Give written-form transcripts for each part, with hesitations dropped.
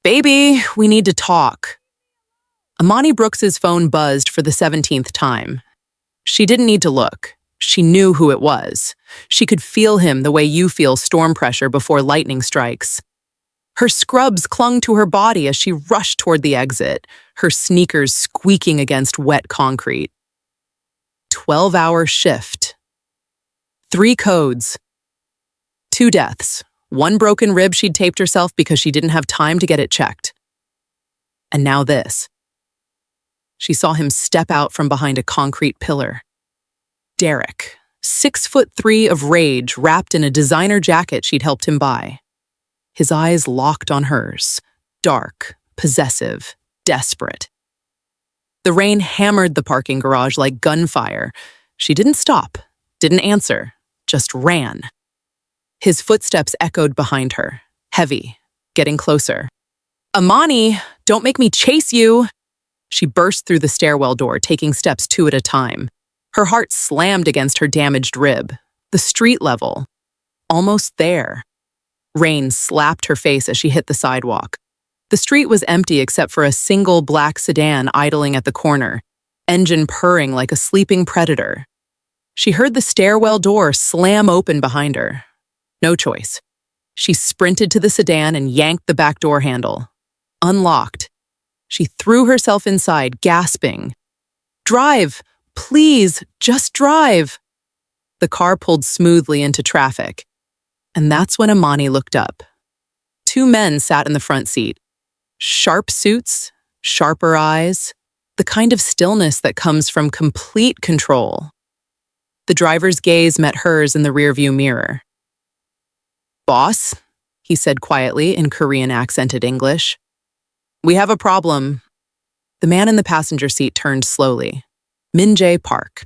Baby, we need to talk. Amani Brooks's phone buzzed for the 17th time. She didn't need to look. She knew who it was. She could feel him the way you feel storm pressure before lightning strikes. Her scrubs clung to her body as she rushed toward the exit, her sneakers squeaking against wet concrete. 12-hour shift. 3 codes. 2 deaths. 1 broken rib she'd taped herself because she didn't have time to get it checked. And now this. She saw him step out from behind a concrete pillar. Derek, 6'3" of rage wrapped in a designer jacket she'd helped him buy. His eyes locked on hers, dark, possessive, desperate. The rain hammered the parking garage like gunfire. She didn't stop, didn't answer, just ran. His footsteps echoed behind her, heavy, getting closer. Amani, don't make me chase you! She burst through the stairwell door, taking steps 2 at a time. Her heart slammed against her damaged rib. The street level. Almost there. Rain slapped her face as she hit the sidewalk. The street was empty except for a single black sedan idling at the corner, engine purring like a sleeping predator. She heard the stairwell door slam open behind her. No choice. She sprinted to the sedan and yanked the back door handle. Unlocked. She threw herself inside, gasping. Drive! Please, just drive! The car pulled smoothly into traffic. And that's when Amani looked up. 2 men sat in the front seat. Sharp suits, sharper eyes, the kind of stillness that comes from complete control. The driver's gaze met hers in the rearview mirror. Boss, he said quietly in Korean accented English. We have a problem. The man in the passenger seat turned slowly. Min-Jae Park.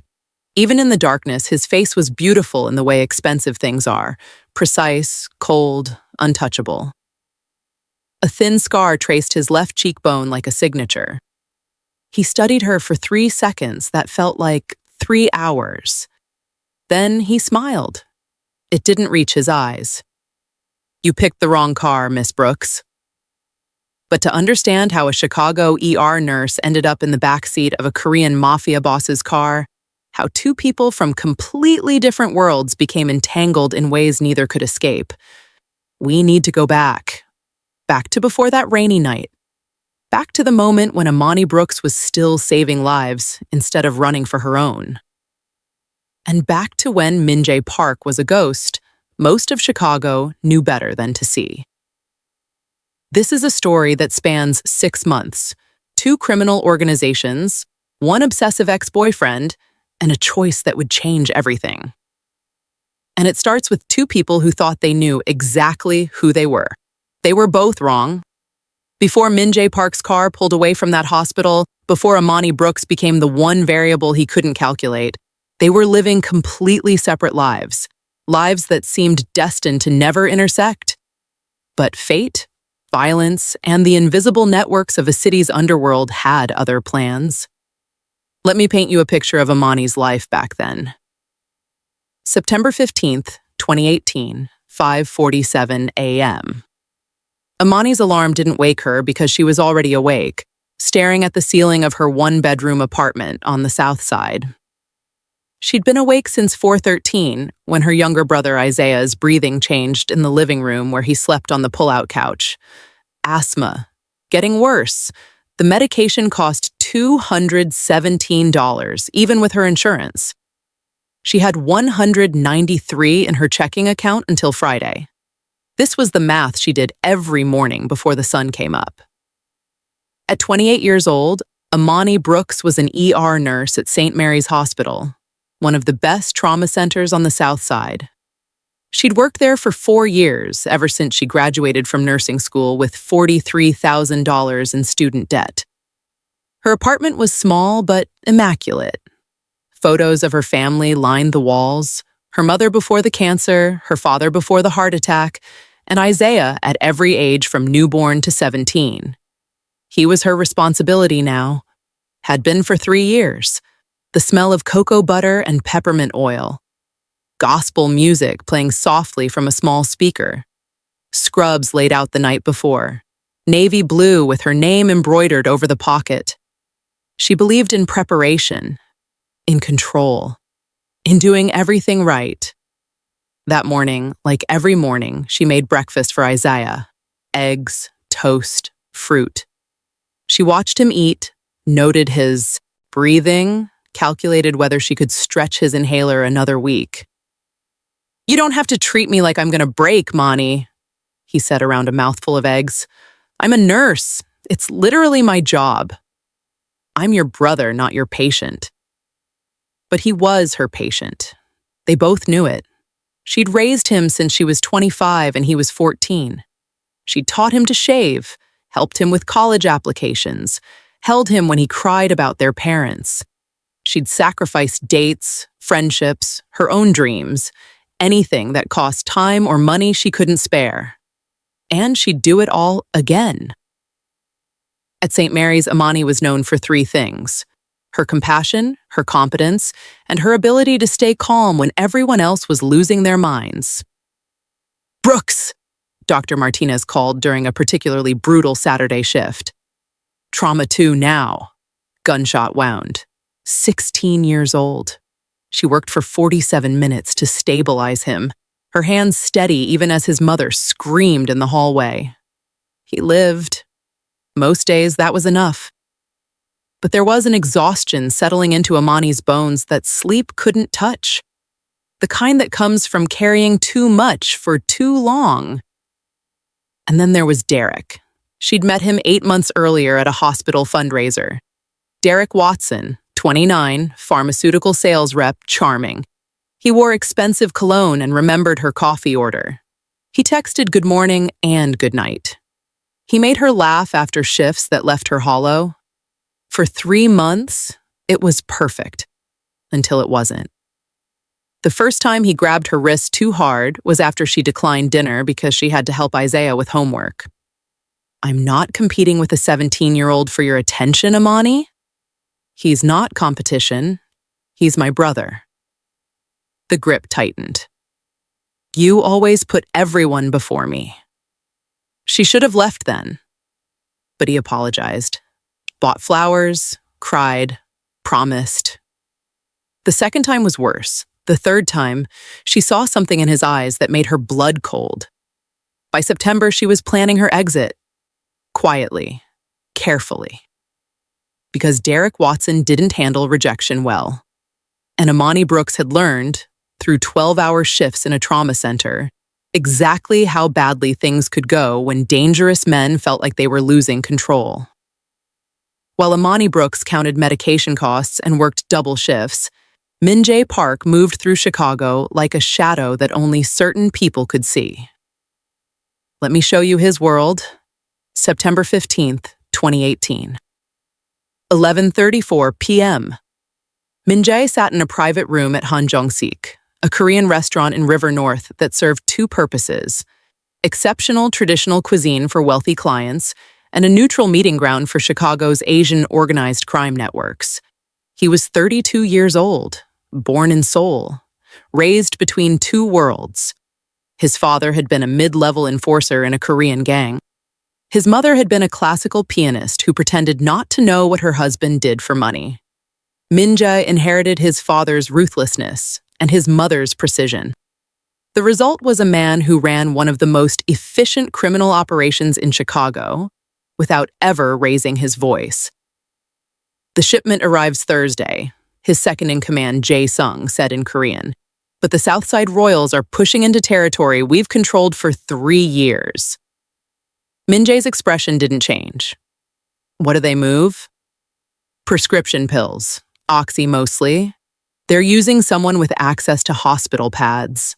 Even in the darkness, his face was beautiful in the way expensive things are. Precise, cold, untouchable. A thin scar traced his left cheekbone like a signature. He studied her for 3 seconds that felt like 3 hours. Then he smiled. It didn't reach his eyes. You picked the wrong car, Miss Brooks. But to understand how a Chicago ER nurse ended up in the backseat of a Korean Mafia boss's car, how 2 people from completely different worlds became entangled in ways neither could escape, we need to go back. Back to before that rainy night. Back to the moment when Amani Brooks was still saving lives instead of running for her own. And back to when Min-Jae Park was a ghost, most of Chicago knew better than to see. This is a story that spans 6 months, 2 criminal organizations, 1 obsessive ex-boyfriend, and a choice that would change everything. And it starts with 2 people who thought they knew exactly who they were. They were both wrong. Before Min-Jae Park's car pulled away from that hospital, before Amani Brooks became the one variable he couldn't calculate, they were living completely separate lives, lives that seemed destined to never intersect. But fate, violence, and the invisible networks of a city's underworld had other plans. Let me paint you a picture of Amani's life back then. September 15th, 2018, 5:47 a.m. Amani's alarm didn't wake her because she was already awake, staring at the ceiling of her 1-bedroom apartment on the south side. She'd been awake since 4:13 when her younger brother Isaiah's breathing changed in the living room where he slept on the pull-out couch. Asthma. Getting worse. The medication cost $217, even with her insurance. She had $193 in her checking account until Friday. This was the math she did every morning before the sun came up. At 28 years old, Amani Brooks was an ER nurse at St. Mary's Hospital, one of the best trauma centers on the South Side. She'd worked there for 4 years, ever since she graduated from nursing school with $43,000 in student debt. Her apartment was small but immaculate. Photos of her family lined the walls, her mother before the cancer, her father before the heart attack, and Isaiah at every age from newborn to 17. He was her responsibility now. Had been for 3 years. The smell of cocoa butter and peppermint oil. Gospel music playing softly from a small speaker. Scrubs laid out the night before. navy blue with her name embroidered over the pocket. She believed in preparation, in control, in doing everything right. That morning, like every morning, she made breakfast for Isaiah. Eggs, toast, fruit. She watched him eat, noted his breathing, calculated whether she could stretch his inhaler another week. "You don't have to treat me like I'm going to break, Mani," he said around a mouthful of eggs. "I'm a nurse. It's literally my job. I'm your brother, not your patient." But he was her patient. They both knew it. She'd raised him since she was 25 and he was 14. She'd taught him to shave, helped him with college applications, held him when he cried about their parents. She'd sacrificed dates, friendships, her own dreams, anything that cost time or money she couldn't spare. And she'd do it all again. At St. Mary's, Amani was known for three things: her compassion, her competence, and her ability to stay calm when everyone else was losing their minds. "Brooks!" Dr. Martinez called during a particularly brutal Saturday shift. "Trauma 2 now." Gunshot wound. 16 years old. She worked for 47 minutes to stabilize him, her hands steady even as his mother screamed in the hallway. He lived. Most days, that was enough. But there was an exhaustion settling into Amani's bones that sleep couldn't touch. The kind that comes from carrying too much for too long. And then there was Derek. She'd met him 8 months earlier at a hospital fundraiser. Derek Watson, 29, pharmaceutical sales rep, charming. He wore expensive cologne and remembered her coffee order. He texted good morning and good night. He made her laugh after shifts that left her hollow. For 3 months, it was perfect, until it wasn't. The first time he grabbed her wrist too hard was after she declined dinner because she had to help Isaiah with homework. "I'm not competing with a 17-year-old for your attention, Amani. He's not competition. He's my brother." The grip tightened. "You always put everyone before me." She should have left then. But he apologized. Bought flowers, cried, promised. The second time was worse. The third time, she saw something in his eyes that made her blood cold. By September, she was planning her exit. Quietly, carefully. Because Derek Watson didn't handle rejection well. And Amani Brooks had learned, through 12-hour shifts in a trauma center, exactly how badly things could go when dangerous men felt like they were losing control. While Amani Brooks counted medication costs and worked double shifts, Min-Jae Park moved through Chicago like a shadow that only certain people could see. Let me show you his world. September 15th, 2018. 11:34 p.m. Min-Jae sat in a private room at Hanjong-sik, a Korean restaurant in River North that served two purposes: exceptional traditional cuisine for wealthy clients and a neutral meeting ground for Chicago's Asian organized crime networks. He was 32 years old, born in Seoul, raised between two worlds. His father had been a mid-level enforcer in a Korean gang. His mother had been a classical pianist who pretended not to know what her husband did for money. Min-Jae inherited his father's ruthlessness and his mother's precision. The result was a man who ran one of the most efficient criminal operations in Chicago without ever raising his voice. "The shipment arrives Thursday," his second-in-command Jae-sung said in Korean. "But the Southside Royals are pushing into territory we've controlled for 3 years." Min-Jae's expression didn't change. What do they move? Prescription pills, oxy mostly. They're using someone with access to hospital pads.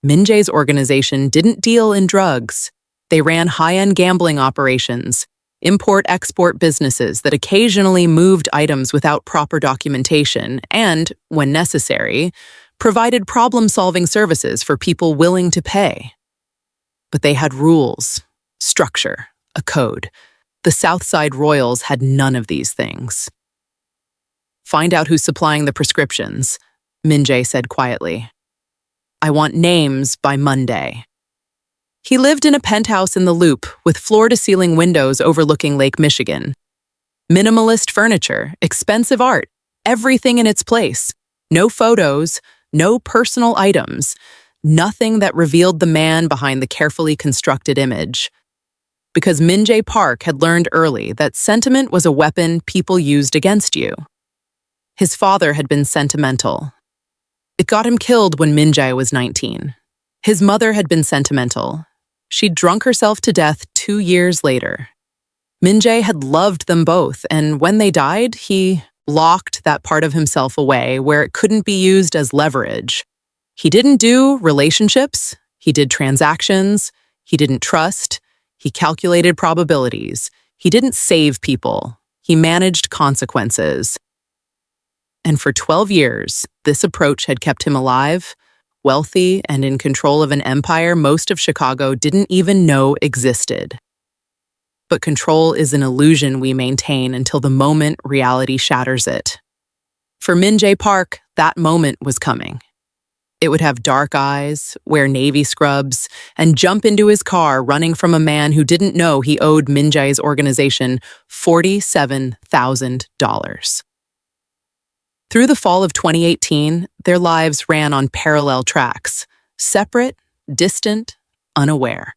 Min-Jae's organization didn't deal in drugs. They ran high-end gambling operations, import-export businesses that occasionally moved items without proper documentation and, when necessary, provided problem-solving services for people willing to pay. But they had rules, structure, a code. The Southside Royals had none of these things. "Find out who's supplying the prescriptions," Min-Jae said quietly. "I want names by Monday." He lived in a penthouse in the Loop with floor-to-ceiling windows overlooking Lake Michigan. Minimalist furniture, expensive art, everything in its place. No photos, no personal items, nothing that revealed the man behind the carefully constructed image. Because Min-Jae Park had learned early that sentiment was a weapon people used against you. His father had been sentimental. It got him killed when Min-Jae was 19. His mother had been sentimental. She'd drunk herself to death 2 years later. Min-Jae had loved them both, and when they died, he locked that part of himself away where it couldn't be used as leverage. He didn't do relationships, he did transactions, he didn't trust, he calculated probabilities, he didn't save people, he managed consequences. And for 12 years, this approach had kept him alive, wealthy, and in control of an empire most of Chicago didn't even know existed. But control is an illusion we maintain until the moment reality shatters it. For Min-Jae Park, that moment was coming. It would have dark eyes, wear navy scrubs, and jump into his car running from a man who didn't know he owed Min-Jae's organization $47,000. Through the fall of 2018, their lives ran on parallel tracks, separate, distant, unaware.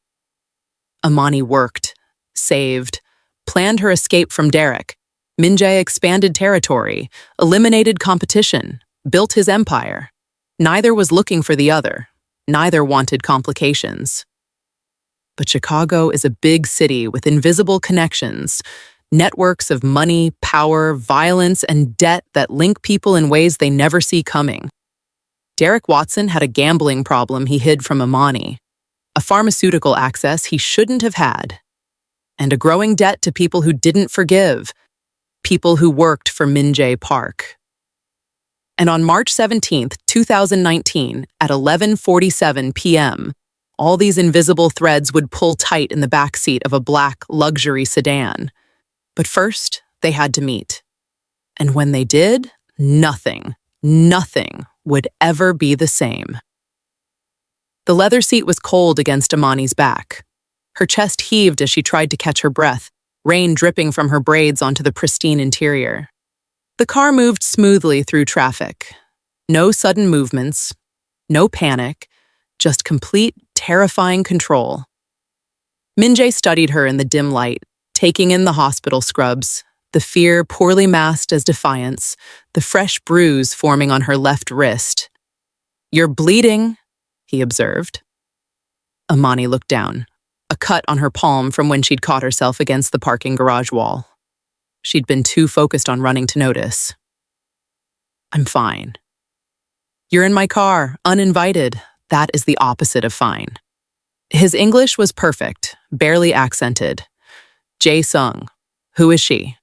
Amani worked, saved, planned her escape from Derek. Min-Jae expanded territory, eliminated competition, built his empire. Neither was looking for the other. Neither wanted complications. But Chicago is a big city with invisible connections, networks of money, power, violence, and debt that link people in ways they never see coming. Derek Watson had a gambling problem he hid from Amani, a pharmaceutical access he shouldn't have had, and a growing debt to people who didn't forgive, people who worked for Min-Jae Park. And on March 17, 2019, at 11:47 p.m., all these invisible threads would pull tight in the backseat of a black luxury sedan. But first, they had to meet. And when they did, nothing would ever be the same. The leather seat was cold against Amani's back. Her chest heaved as she tried to catch her breath, rain dripping from her braids onto the pristine interior. The car moved smoothly through traffic. No sudden movements, no panic, just complete, terrifying control. Min-Jae studied her in the dim light, taking in the hospital scrubs, the fear poorly masked as defiance, the fresh bruise forming on her left wrist. "You're bleeding," he observed. Amani looked down, a cut on her palm from when she'd caught herself against the parking garage wall. She'd been too focused on running to notice. "I'm fine." "You're in my car, uninvited." That is the opposite of fine. His English was perfect, barely accented. "Jae-sung. Who is she?"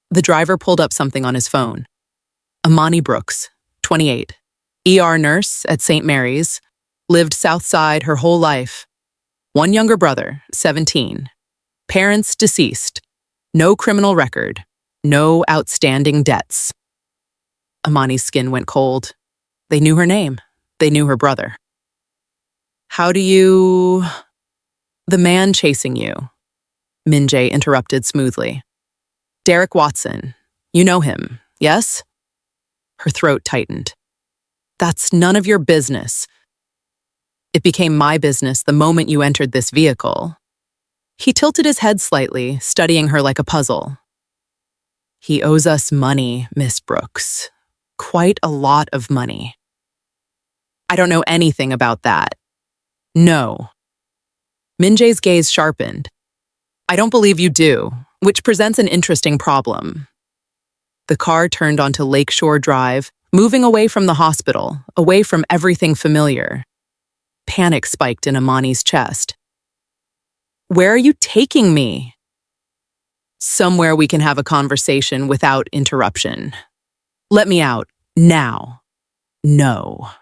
The driver pulled up something on his phone. Amani Brooks, 28, ER nurse at St. Mary's, lived South Side her whole life. One younger brother, 17. Parents deceased. No criminal record. No outstanding debts. Amani's skin went cold. They knew her name. They knew her brother. "How do you—" "The man chasing you," Min-Jae interrupted smoothly. "Derek Watson. You know him, yes?" Her throat tightened. "That's none of your business." "It became my business the moment you entered this vehicle." He tilted his head slightly, studying her like a puzzle. "He owes us money, Miss Brooks. Quite a lot of money." "I don't know anything about that." "No." Min-Jae's gaze sharpened. "I don't believe you do, which presents an interesting problem." The car turned onto Lakeshore Drive, moving away from the hospital, away from everything familiar. Panic spiked in Amani's chest. "Where are you taking me?" "Somewhere we can have a conversation without interruption. Let me out, now." "No."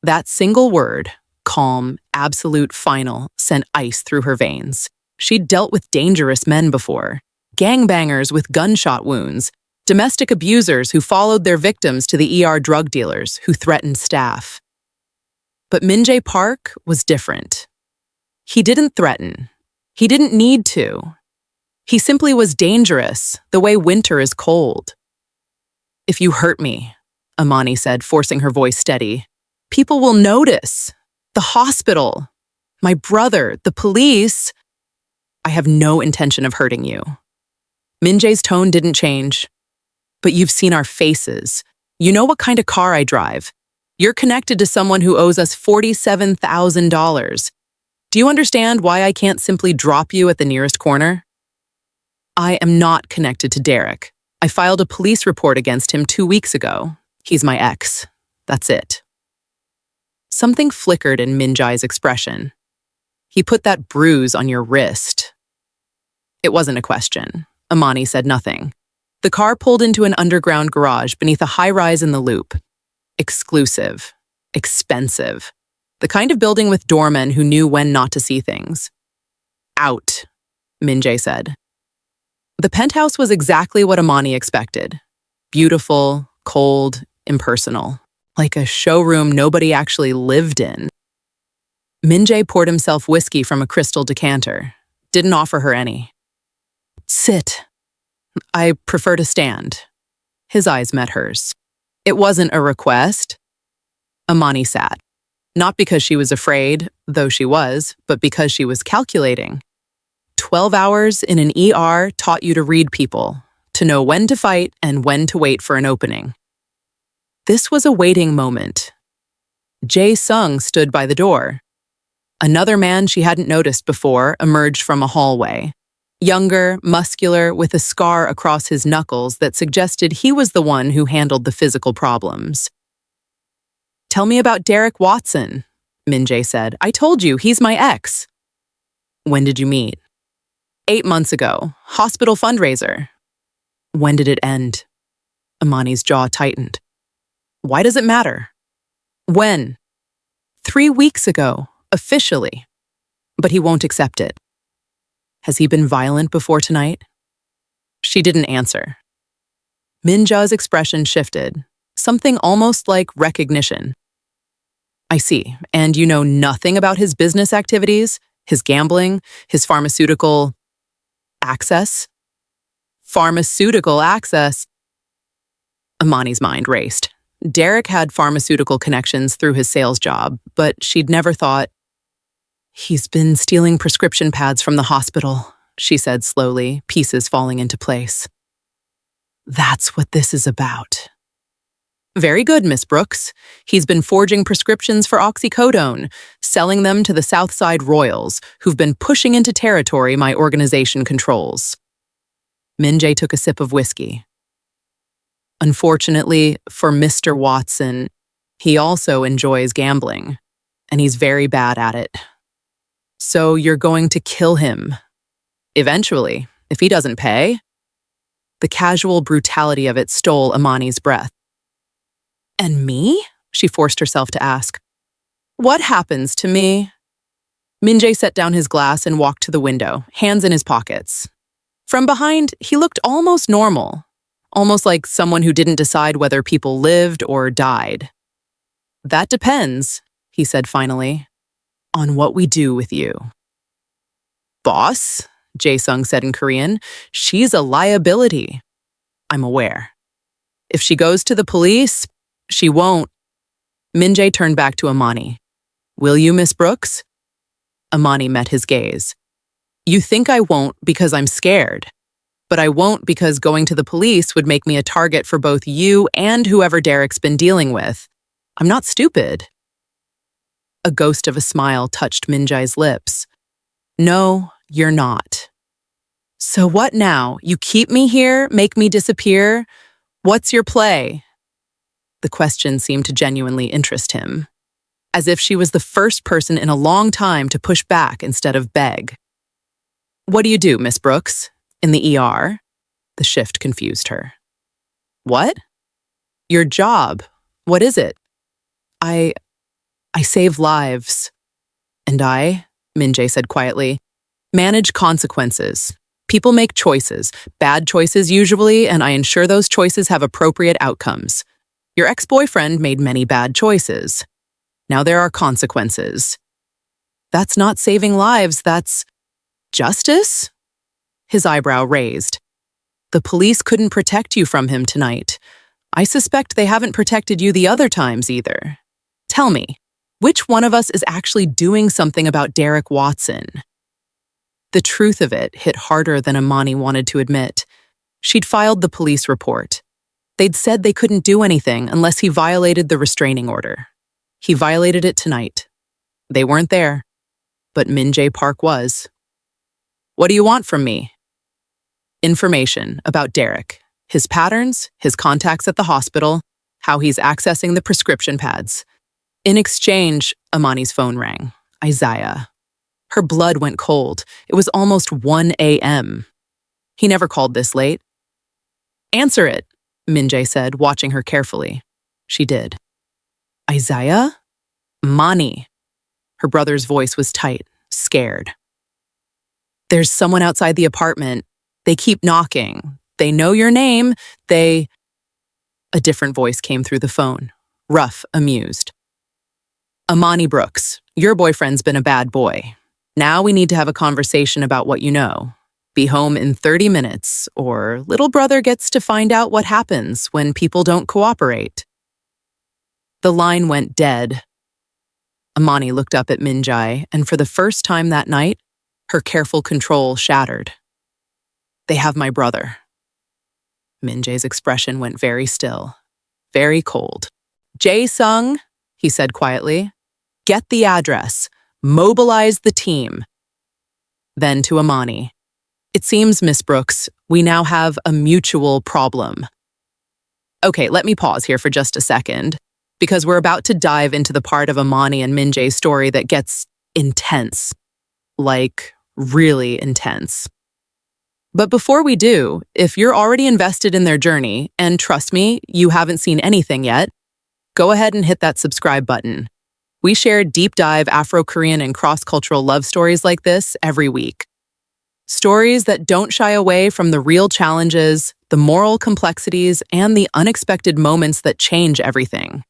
That single word, calm, absolute, final, sent ice through her veins. She'd dealt with dangerous men before. Gangbangers with gunshot wounds, domestic abusers who followed their victims to the ER drug dealers who threatened staff. But Min-Jae Park was different. He didn't threaten. He didn't need to. He simply was dangerous, the way winter is cold. "If you hurt me," Amani said, forcing her voice steady, "people will notice. The hospital, my brother, the police. I have no intention of hurting you." Min-Jae's tone didn't change. "But you've seen our faces. You know what kind of car I drive. You're connected to someone who owes us $47,000. Do you understand why I can't simply drop you at the nearest corner?" "I am not connected to Derek. I filed a police report against him 2 weeks ago. He's my ex. That's it." Something flickered in Min-Jae's expression. "He put that bruise on your wrist." It wasn't a question. Amani said nothing. The car pulled into an underground garage beneath a high-rise in the Loop. Exclusive. Expensive. The kind of building with doormen who knew when not to see things. "Out," Min-Jae said. The penthouse was exactly what Amani expected. Beautiful, cold, impersonal. Like a showroom nobody actually lived in. Min-Jae poured himself whiskey from a crystal decanter. Didn't offer her any. "Sit." "I prefer to stand." His eyes met hers. It wasn't a request. Amani sat. Not because she was afraid, though she was, but because she was calculating. 12 hours in an ER taught you to read people, to know when to fight and when to wait for an opening. This was a waiting moment. Jae-sung stood by the door. Another man she hadn't noticed before emerged from a hallway. Younger, muscular, with a scar across his knuckles that suggested he was the one who handled the physical problems. "Tell me about Derek Watson," Min-Jae said. "I told you, he's my ex." "When did you meet?" 8 months ago. Hospital fundraiser." "When did it end?" Amani's jaw tightened. "Why does it matter?" "When?" 3 weeks ago, officially. But he won't accept it." "Has he been violent before tonight?" She didn't answer. Min-Jae's expression shifted, something almost like recognition. "I see, and you know nothing about his business activities, his gambling, his pharmaceutical access?" "Pharmaceutical access?" Amani's mind raced. Derek had pharmaceutical connections through his sales job, but she'd never thought. "He's been stealing prescription pads from the hospital," she said slowly, pieces falling into place. "That's what this is about." "Very good, Miss Brooks. He's been forging prescriptions for oxycodone, selling them to the Southside Royals, who've been pushing into territory my organization controls." Min-Jae took a sip of whiskey. "Unfortunately, for Mr. Watson, he also enjoys gambling, and he's very bad at it. So you're going to kill him. Eventually, if he doesn't pay." The casual brutality of it stole Amani's breath. "And me?" she forced herself to ask. "What happens to me?" Min-Jae set down his glass and walked to the window, hands in his pockets. From behind, he looked almost normal, almost like someone who didn't decide whether people lived or died. "That depends," he said finally, "on what we do with you." "Boss," Jae-sung said in Korean, "she's a liability." "I'm aware. If she goes to the police, she won't." Min-Jae turned back to Amani. "Will you, Miss Brooks?" Amani met his gaze. "You think I won't because I'm scared, but I won't because going to the police would make me a target for both you and whoever Derek's been dealing with. I'm not stupid." A ghost of a smile touched Min-Jae's lips. "No, you're not." "So what now? You keep me here, make me disappear? What's your play?" The question seemed to genuinely interest him, as if she was the first person in a long time to push back instead of beg. "What do you do, Miss Brooks? In the ER?" The shift confused her. "What?" "Your job. What is it?" I save lives." "And I," Min-Jae said quietly, "manage consequences. People make choices, bad choices usually, and I ensure those choices have appropriate outcomes. Your ex-boyfriend made many bad choices. Now there are consequences." That's not saving lives, that's justice? His eyebrow raised. The police couldn't protect you from him tonight. I suspect they haven't protected you the other times either. Tell me, which one of us is actually doing something about Derek Watson? The truth of it hit harder than Amani wanted to admit. She'd filed the police report. They'd said they couldn't do anything unless he violated the restraining order. He violated it tonight. They weren't there, but Min-Jae Park was. What do you want from me? Information about Derek, his patterns, his contacts at the hospital, how he's accessing the prescription pads. In exchange, Amani's phone rang. Isaiah. Her blood went cold. It was almost 1 a.m. He never called this late. Answer it, Min-Jae said, watching her carefully. She did. Isaiah? Amani. Her brother's voice was tight, scared. There's someone outside the apartment. They keep knocking. They know your name. A different voice came through the phone, rough, amused. Amani Brooks, your boyfriend's been a bad boy. Now we need to have a conversation about what you know. Be home in 30 minutes, or little brother gets to find out what happens when people don't cooperate. The line went dead. Amani looked up at Min-Jae, and for the first time that night, her careful control shattered. They have my brother. Min-Jae's expression went very still, very cold. Jae-sung, he said quietly, get the address, mobilize the team. Then to Amani. It seems, Miss Brooks, we now have a mutual problem. Okay, let me pause here for just a second, because we're about to dive into the part of Amani and Min-Jae's story that gets intense. Like, really intense. But before we do, if you're already invested in their journey, and trust me, you haven't seen anything yet, go ahead and hit that subscribe button. We share deep dive Afro-Korean and cross-cultural love stories like this every week. Stories that don't shy away from the real challenges, the moral complexities, and the unexpected moments that change everything.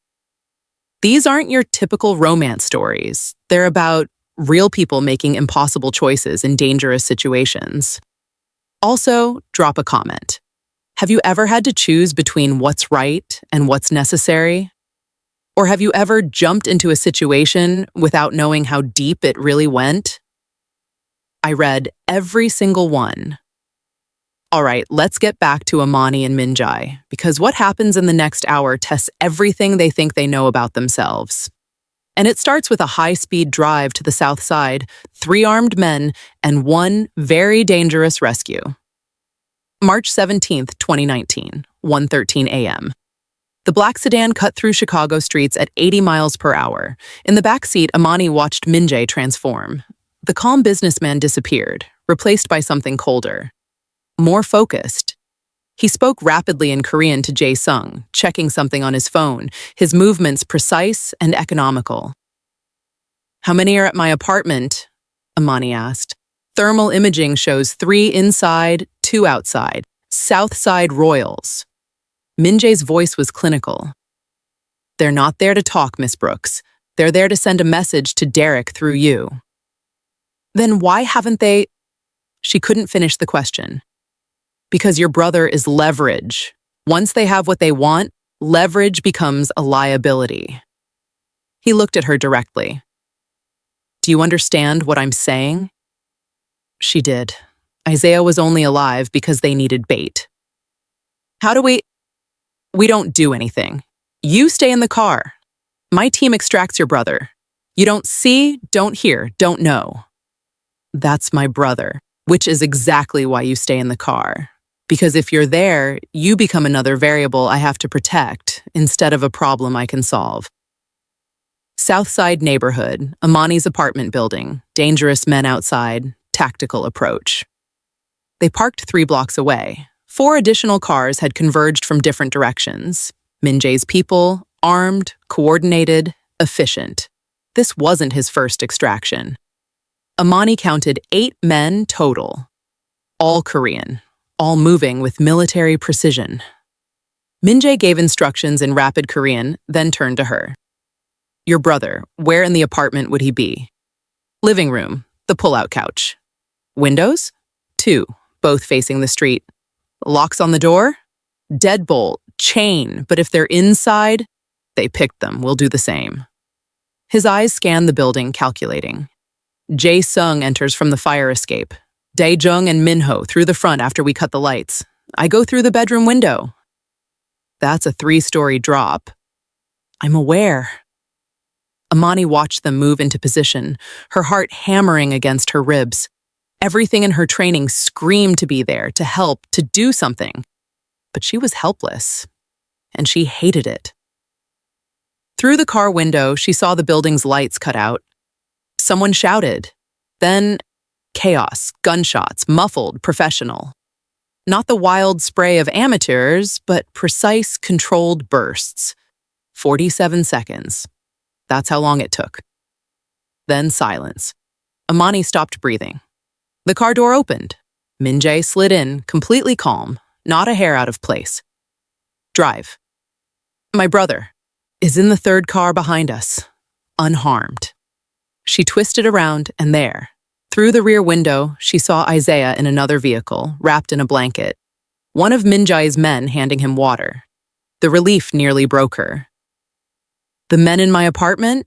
These aren't your typical romance stories. They're about real people making impossible choices in dangerous situations. Also, drop a comment. Have you ever had to choose between what's right and what's necessary? Or have you ever jumped into a situation without knowing how deep it really went? I read every single one. All right, let's get back to Amani and Min-Jae, because what happens in the next hour tests everything they think they know about themselves. And it starts with a high-speed drive to the south side, 3 armed men, and 1 very dangerous rescue. March 17th, 2019, 1:13 a.m. The black sedan cut through Chicago streets at 80 miles per hour. In the back seat, Amani watched Min-Jae transform. The calm businessman disappeared, replaced by something colder. More focused. He spoke rapidly in Korean to Jae-sung, checking something on his phone, his movements precise and economical. How many are at my apartment? Amani asked. Thermal imaging shows 3 inside, 2 outside. South Side Royals. Min-Jae's voice was clinical. They're not there to talk, Miss Brooks. They're there to send a message to Derek through you. Then why haven't they? She couldn't finish the question. Because your brother is leverage. Once they have what they want, leverage becomes a liability. He looked at her directly. Do you understand what I'm saying? She did. Isaiah was only alive because they needed bait. How do we? We don't do anything. You stay in the car. My team extracts your brother. You don't see, don't hear, don't know. That's my brother, which is exactly why you stay in the car. Because if you're there, you become another variable I have to protect instead of a problem I can solve. Southside neighborhood, Amani's apartment building, dangerous men outside, tactical approach. They parked 3 blocks away. 4 additional cars had converged from different directions. Min-Jae's people, armed, coordinated, efficient. This wasn't his first extraction. Amani counted 8 men total. All Korean, all moving with military precision. Min-Jae gave instructions in rapid Korean, then turned to her. Your brother, where in the apartment would he be? Living room, the pull-out couch. Windows? 2, both facing the street. Locks on the door? Deadbolt, chain, but if they're inside, they picked them, we'll do the same. His eyes scan the building, calculating. Jae-sung enters from the fire escape. Dae-jung and Min-ho through the front after we cut the lights. I go through the bedroom window. That's a 3-story drop. I'm aware. Amani watched them move into position, her heart hammering against her ribs. Everything in her training screamed to be there, to help, to do something. But she was helpless, and she hated it. Through the car window, she saw the building's lights cut out. Someone shouted. Then, chaos, gunshots, muffled, professional. Not the wild spray of amateurs, but precise, controlled bursts. 47 seconds. That's how long it took. Then silence. Amani stopped breathing. The car door opened. Min-Jae slid in, completely calm, not a hair out of place. Drive. My brother is in the 3rd car behind us, unharmed. She twisted around, and there, through the rear window, she saw Isaiah in another vehicle, wrapped in a blanket. One of Min-Jae's men handing him water. The relief nearly broke her. The men in my apartment?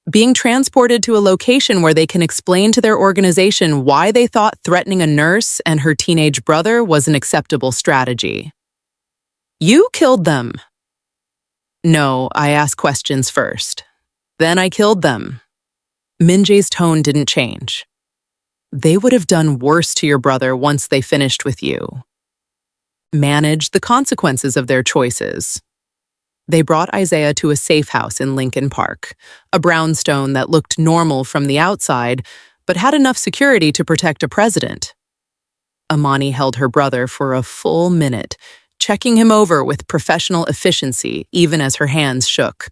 Being transported to a location where they can explain to their organization why they thought threatening a nurse and her teenage brother was an acceptable strategy. You killed them. No, I asked questions first. Then I killed them. Min-Jae's tone didn't change. They would have done worse to your brother once they finished with you. Manage the consequences of their choices. They brought Isaiah to a safe house in Lincoln Park, a brownstone that looked normal from the outside, but had enough security to protect a president. Amani held her brother for a full minute, checking him over with professional efficiency, even as her hands shook.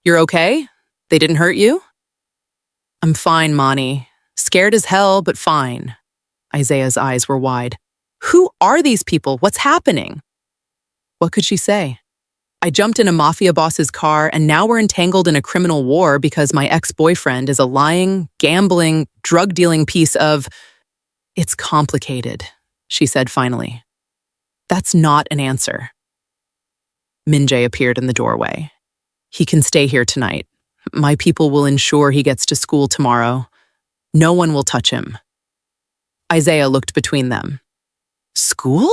You're okay? They didn't hurt you? I'm fine, Mani. Scared as hell, but fine. Isaiah's eyes were wide. Who are these people? What's happening? What could she say? I jumped in a Mafia boss's car, and now we're entangled in a criminal war because my ex-boyfriend is a lying, gambling, drug-dealing piece of... It's complicated, she said finally. That's not an answer. Min-Jae appeared in the doorway. He can stay here tonight. My people will ensure he gets to school tomorrow. No one will touch him. Isaiah looked between them. School?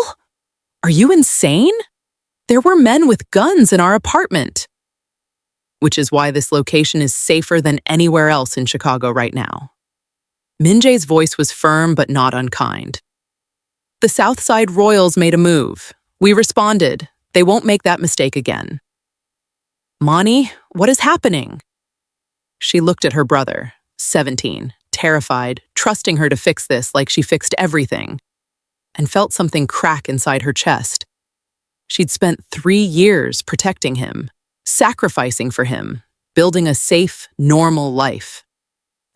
Are you insane? There were men with guns in our apartment. Which is why this location is safer than anywhere else in Chicago right now. Min-Jae's voice was firm but not unkind. The Southside Royals made a move. We responded. They won't make that mistake again. Mani, what is happening? She looked at her brother, 17, terrified, trusting her to fix this like she fixed everything, and felt something crack inside her chest. She'd spent 3 years protecting him, sacrificing for him, building a safe, normal life.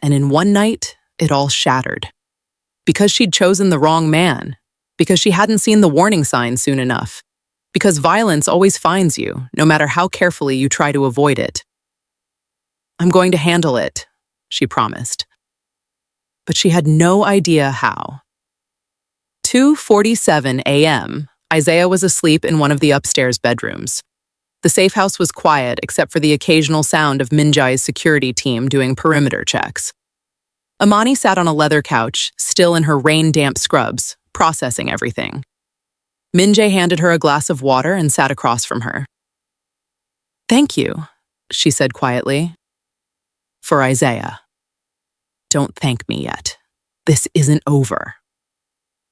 And in one night, it all shattered. Because she'd chosen the wrong man, because she hadn't seen the warning signs soon enough, because violence always finds you, no matter how carefully you try to avoid it. I'm going to handle it, she promised. But she had no idea how. 2:47 a.m., Isaiah was asleep in one of the upstairs bedrooms. The safe house was quiet except for the occasional sound of Min-Jae's security team doing perimeter checks. Amani sat on a leather couch, still in her rain-damp scrubs, processing everything. Min-Jae handed her a glass of water and sat across from her. Thank you, she said quietly. For Isaiah. Don't thank me yet. This isn't over.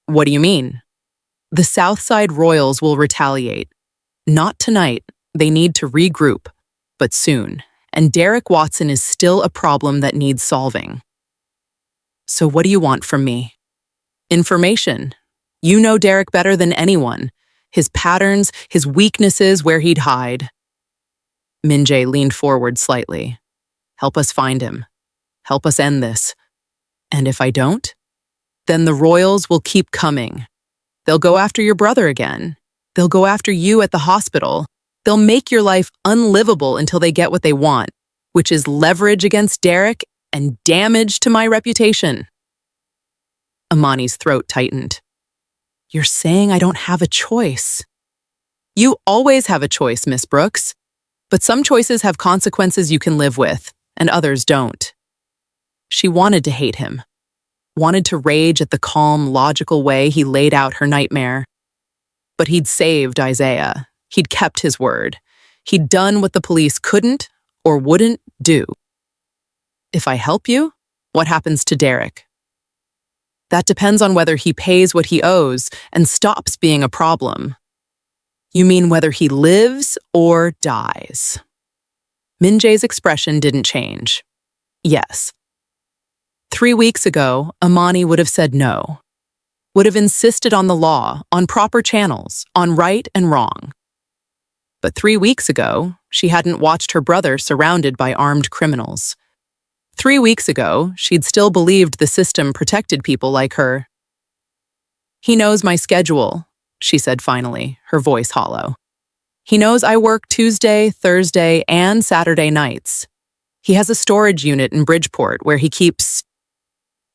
What do you mean? The Southside Royals will retaliate. Not tonight. They need to regroup, but soon. And Derek Watson is still a problem that needs solving. So what do you want from me? Information. You know Derek better than anyone. His patterns, his weaknesses, where he'd hide. Min-Jae leaned forward slightly. Help us find him. Help us end this. And if I don't, then the Royals will keep coming. They'll go after your brother again. They'll go after you at the hospital. They'll make your life unlivable until they get what they want, which is leverage against Derek and damage to my reputation. Amani's throat tightened. You're saying I don't have a choice. You always have a choice, Miss Brooks. But some choices have consequences you can live with, and others don't. She wanted to hate him, wanted to rage at the calm, logical way he laid out her nightmare. But he'd saved Isaiah. He'd kept his word. He'd done what the police couldn't or wouldn't do. If I help you, what happens to Derek? That depends on whether he pays what he owes and stops being a problem. You mean whether he lives or dies? Min-Jae's expression didn't change. Yes. 3 weeks ago, Amani would have said no. Would have insisted on the law, on proper channels, on right and wrong. But 3 weeks ago, she hadn't watched her brother surrounded by armed criminals. 3 weeks ago, she'd still believed the system protected people like her. He knows my schedule, she said finally, her voice hollow. He knows I work Tuesday, Thursday, and Saturday nights. He has a storage unit in Bridgeport where he keeps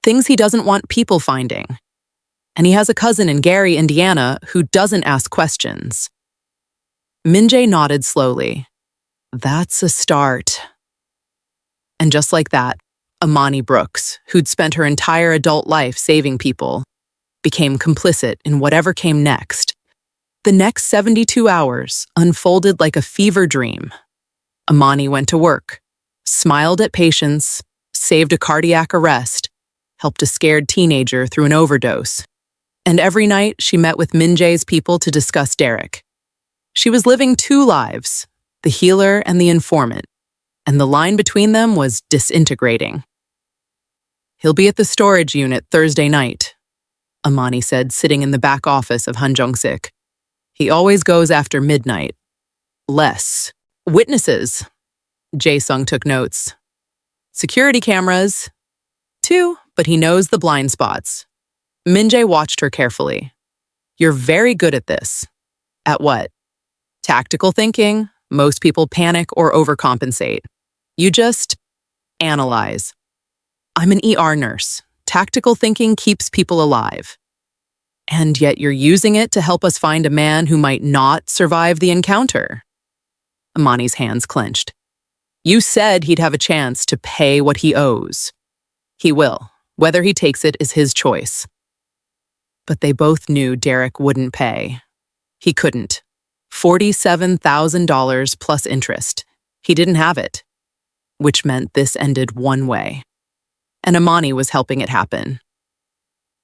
things he doesn't want people finding. And he has a cousin in Gary, Indiana, who doesn't ask questions. Min-Jae nodded slowly. That's a start. And just like that, Amani Brooks, who'd spent her entire adult life saving people, became complicit in whatever came next. The next 72 hours unfolded like a fever dream. Amani went to work, smiled at patients, saved a cardiac arrest, helped a scared teenager through an overdose. And every night she met with Min-Jae's people to discuss Derek. She was living 2 lives, the healer and the informant, and the line between them was disintegrating. He'll be at the storage unit Thursday night, Amani said, sitting in the back office of Han Jung-sik. He always goes after midnight. Less. Witnesses. Jae-sung took notes. Security cameras. 2, but he knows the blind spots. Min-Jae watched her carefully. You're very good at this. At what? Tactical thinking. Most people panic or overcompensate. You just analyze. I'm an ER nurse. Tactical thinking keeps people alive. And yet you're using it to help us find a man who might not survive the encounter. Amani's hands clenched. You said he'd have a chance to pay what he owes. He will. Whether he takes it is his choice. But they both knew Derek wouldn't pay. He couldn't. $47,000 plus interest. He didn't have it. Which meant this ended one way. And Amani was helping it happen.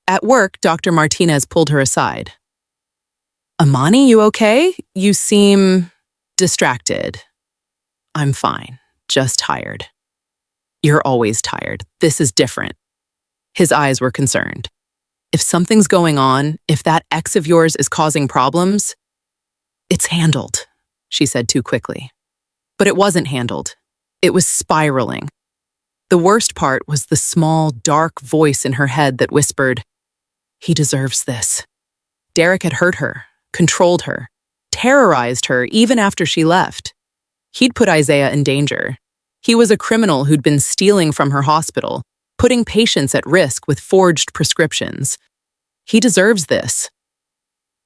At work, Dr. Martinez pulled her aside. Amani, you okay? You seem distracted. I'm fine, just tired. You're always tired. This is different. His eyes were concerned. If something's going on, if that ex of yours is causing problems, it's handled, she said too quickly. But it wasn't handled. It was spiraling. The worst part was the small, dark voice in her head that whispered, he deserves this. Derek had hurt her, controlled her, terrorized her even after she left. He'd put Isaiah in danger. He was a criminal who'd been stealing from her hospital, putting patients at risk with forged prescriptions. He deserves this.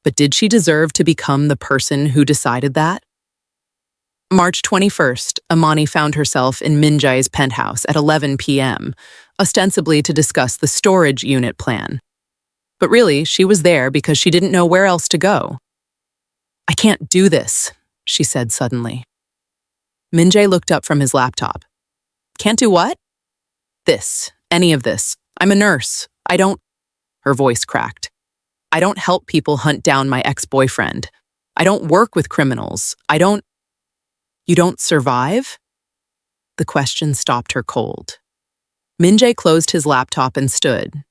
But did she deserve to become the person who decided that? March 21st, Amani found herself in Min-Jae's penthouse at 11 p.m., ostensibly to discuss the storage unit plan. But really, she was there because she didn't know where else to go. I can't do this, she said suddenly. Min-Jae looked up from his laptop. Can't do what? This, any of this. I'm a nurse. I don't... Her voice cracked. I don't help people hunt down my ex-boyfriend. I don't work with criminals. You don't survive? The question stopped her cold. Min-Jae closed his laptop and stood.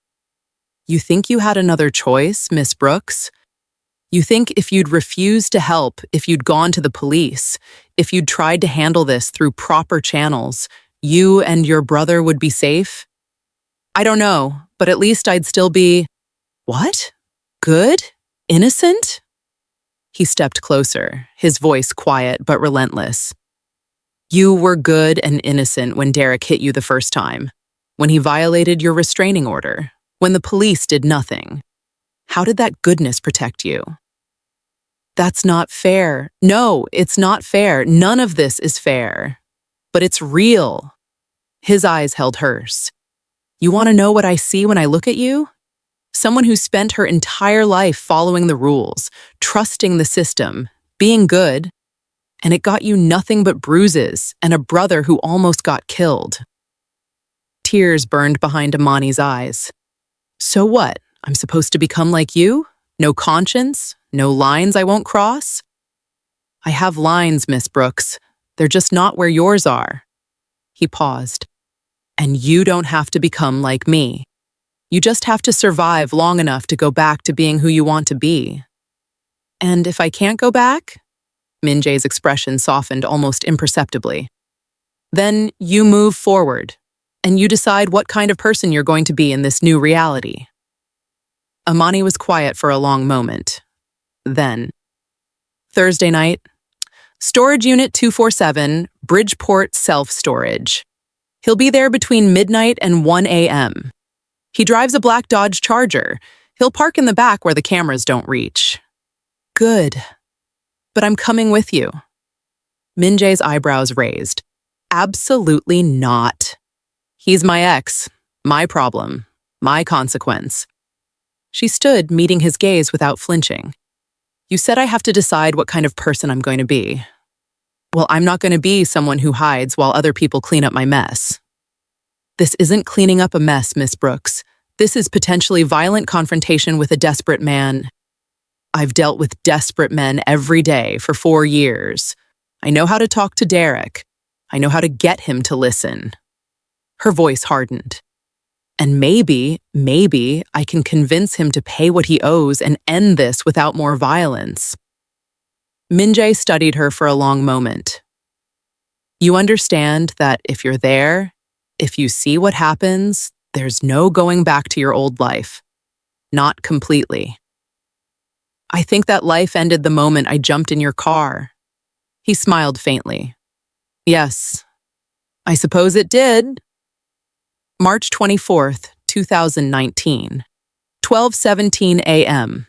You think you had another choice, Miss Brooks? You think if you'd refused to help, if you'd gone to the police, if you'd tried to handle this through proper channels, you and your brother would be safe? I don't know, but at least I'd still be... What? Good? Innocent? He stepped closer, his voice quiet but relentless. You were good and innocent when Derek hit you the first time. when he violated your restraining order, when the police did nothing. How did that goodness protect you? That's not fair. No, it's not fair. None of this is fair. But it's real. His eyes held hers. You want to know what I see when I look at you? Someone who spent her entire life following the rules, trusting the system, being good, and it got you nothing but bruises and a brother who almost got killed. Tears burned behind Amani's eyes. So what? I'm supposed to become like you? No conscience? No lines I won't cross? I have lines, Miss Brooks. They're just not where yours are. He paused. And you don't have to become like me. You just have to survive long enough to go back to being who you want to be. And if I can't go back? Min-Jae's expression softened almost imperceptibly. Then you move forward, and you decide what kind of person you're going to be in this new reality. Amani was quiet for a long moment. Then, Thursday night, Storage Unit 247, Bridgeport Self-Storage. He'll be there between midnight and 1 a.m. He drives a black Dodge Charger. He'll park in the back where the cameras don't reach. Good. But I'm coming with you. Min-Jae's eyebrows raised. Absolutely not. He's my ex, my problem, my consequence. She stood, meeting his gaze without flinching. You said I have to decide what kind of person I'm going to be. Well, I'm not going to be someone who hides while other people clean up my mess. This isn't cleaning up a mess, Miss Brooks. This is potentially violent confrontation with a desperate man. I've dealt with desperate men every day for 4 years. I know how to talk to Derek. I know how to get him to listen. Her voice hardened. And maybe I can convince him to pay what he owes and end this without more violence. Min-Jae studied her for a long moment. You understand that if you're there, if you see what happens, there's no going back to your old life. Not completely. I think that life ended the moment I jumped in your car. He smiled faintly. Yes, I suppose it did. March 24th, 2019, 12:17 a.m.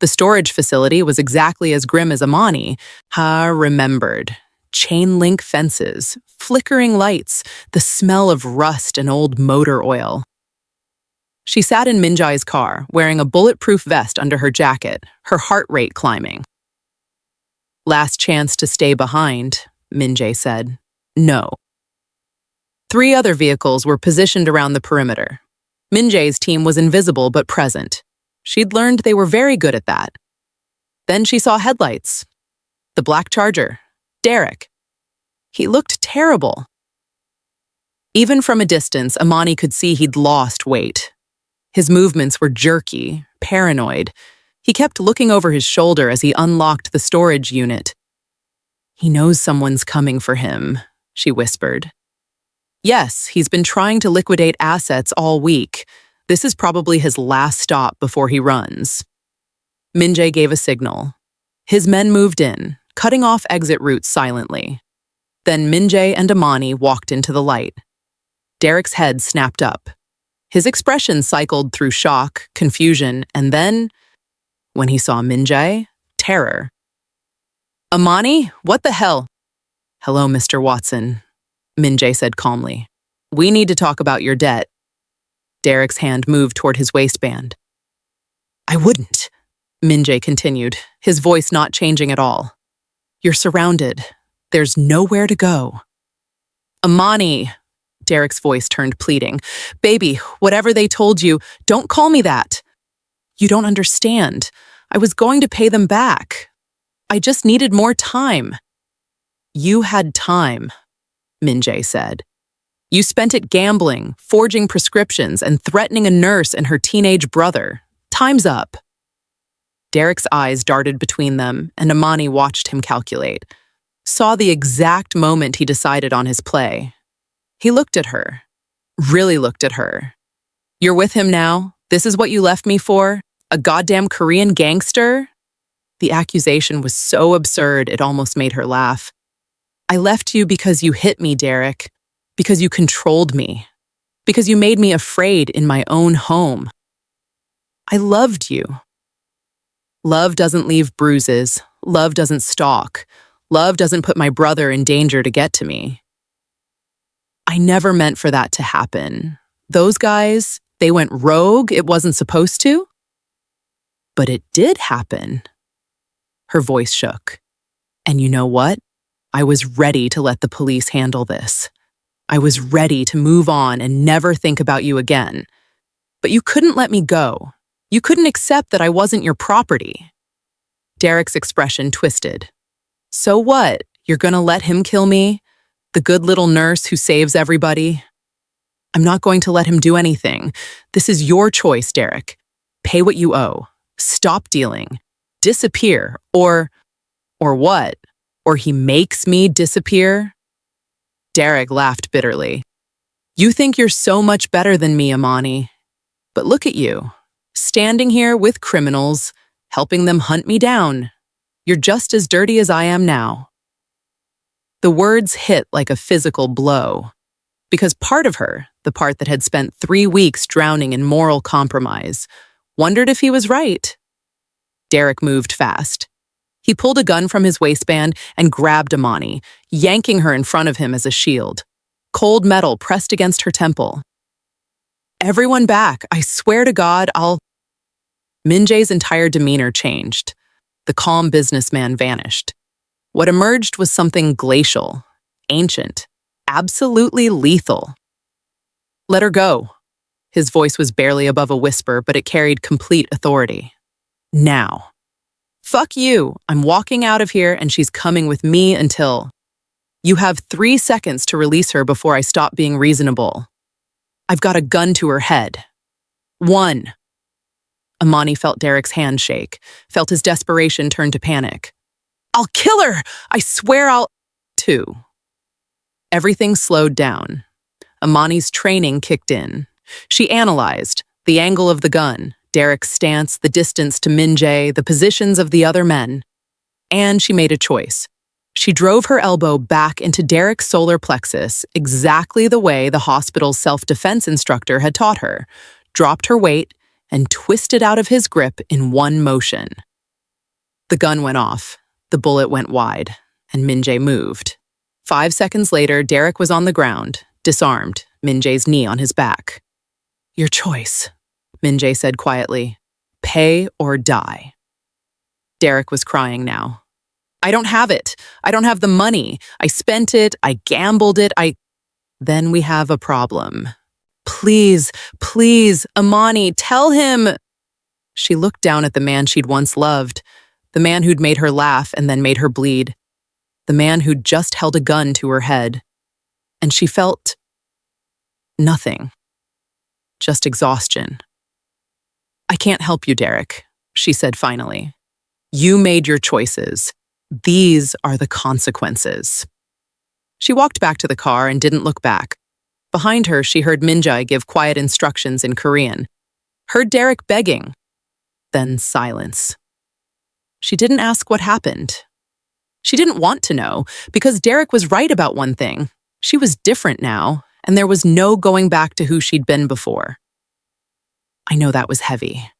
The storage facility was exactly as grim as Amani remembered. Chain link fences, flickering lights, the smell of rust and old motor oil. She sat in Min-Jae's car, wearing a bulletproof vest under her jacket, her heart rate climbing. Last chance to stay behind, Min-Jae said. No. 3 other vehicles were positioned around the perimeter. Min-Jae's team was invisible but present. She'd learned they were very good at that. Then she saw headlights. The black Charger. Derek. He looked terrible. Even from a distance, Amani could see he'd lost weight. His movements were jerky, paranoid. He kept looking over his shoulder as he unlocked the storage unit. He knows someone's coming for him, she whispered. Yes, he's been trying to liquidate assets all week. This is probably his last stop before he runs. Min-Jae gave a signal. His men moved in, cutting off exit routes silently. Then Min-Jae and Amani walked into the light. Derek's head snapped up. His expression cycled through shock, confusion, and then, when he saw Min-Jae, terror. Amani, what the hell? Hello, Mr. Watson, Min-Jae said calmly. We need to talk about your debt. Derek's hand moved toward his waistband. I wouldn't, Min-Jae continued, his voice not changing at all. You're surrounded. There's nowhere to go. Amani, Derek's voice turned pleading. Baby, whatever they told you, don't call me that. You don't understand. I was going to pay them back. I just needed more time. You had time, Min-Jae said. You spent it gambling, forging prescriptions, and threatening a nurse and her teenage brother. Time's up. Derek's eyes darted between them, and Amani watched him calculate. Saw the exact moment he decided on his play. He looked at her. Really looked at her. You're with him now? This is what you left me for? A goddamn Korean gangster? The accusation was so absurd it almost made her laugh. I left you because you hit me, Derek. Because you controlled me. Because you made me afraid in my own home. I loved you. Love doesn't leave bruises. Love doesn't stalk. Love doesn't put my brother in danger to get to me. I never meant for that to happen. Those guys, they went rogue. It wasn't supposed to. But it did happen. Her voice shook. And you know what? I was ready to let the police handle this. I was ready to move on and never think about you again. But you couldn't let me go. You couldn't accept that I wasn't your property. Derek's expression twisted. So what? You're gonna let him kill me? The good little nurse who saves everybody? I'm not going to let him do anything. This is your choice, Derek. Pay what you owe. Stop dealing. Disappear. Or what? Or he makes me disappear? Derek laughed bitterly. You think you're so much better than me, Amani. But look at you, standing here with criminals, helping them hunt me down. You're just as dirty as I am now. The words hit like a physical blow, because part of her, the part that had spent 3 weeks drowning in moral compromise, wondered if he was right. Derek moved fast. He pulled a gun from his waistband and grabbed Amani, yanking her in front of him as a shield. Cold metal pressed against her temple. Everyone back, I swear to God, Min-Jae's entire demeanor changed. The calm businessman vanished. What emerged was something glacial, ancient, absolutely lethal. Let her go. His voice was barely above a whisper, but it carried complete authority. Now. Fuck you. I'm walking out of here and she's coming with me until... You have 3 seconds to release her before I stop being reasonable. I've got a gun to her head. 1. Amani felt Derek's hand shake, felt his desperation turn to panic. I'll kill her! I swear I'll... 2. Everything slowed down. Amani's training kicked in. She analyzed the angle of the gun, Derek's stance, the distance to Min-Jae, the positions of the other men. And she made a choice. She drove her elbow back into Derek's solar plexus exactly the way the hospital's self-defense instructor had taught her, dropped her weight, and twisted out of his grip in one motion. The gun went off, the bullet went wide, and Min-Jae moved. 5 seconds later, Derek was on the ground, disarmed, Min-Jae's knee on his back. Your choice, Min-Jae said quietly. Pay or die. Derek was crying now. I don't have it. I don't have the money. I spent it. I gambled it. Then we have a problem. Please, please, Amani, tell him. She looked down at the man she'd once loved, the man who'd made her laugh and then made her bleed, the man who'd just held a gun to her head. And she felt nothing. Just exhaustion. I can't help you, Derek, she said finally. You made your choices. These are the consequences. She walked back to the car and didn't look back. Behind her, she heard Min-Jae give quiet instructions in Korean. Heard Derek begging. Then silence. She didn't ask what happened. She didn't want to know, because Derek was right about one thing. She was different now, and there was no going back to who she'd been before. I know that was heavy.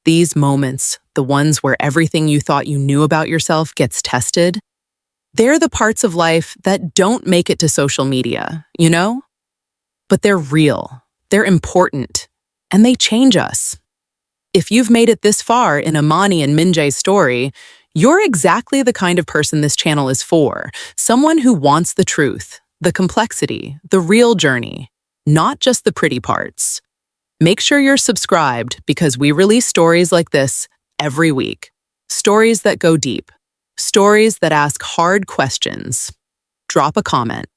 These moments, the ones where everything you thought you knew about yourself gets tested, they're the parts of life that don't make it to social media, you know? But they're real, they're important, and they change us. If you've made it this far in Amani and Min-Jae's story, you're exactly the kind of person this channel is for, someone who wants the truth, the complexity, the real journey, not just the pretty parts. Make sure you're subscribed because we release stories like this every week. Stories that go deep. Stories that ask hard questions. Drop a comment.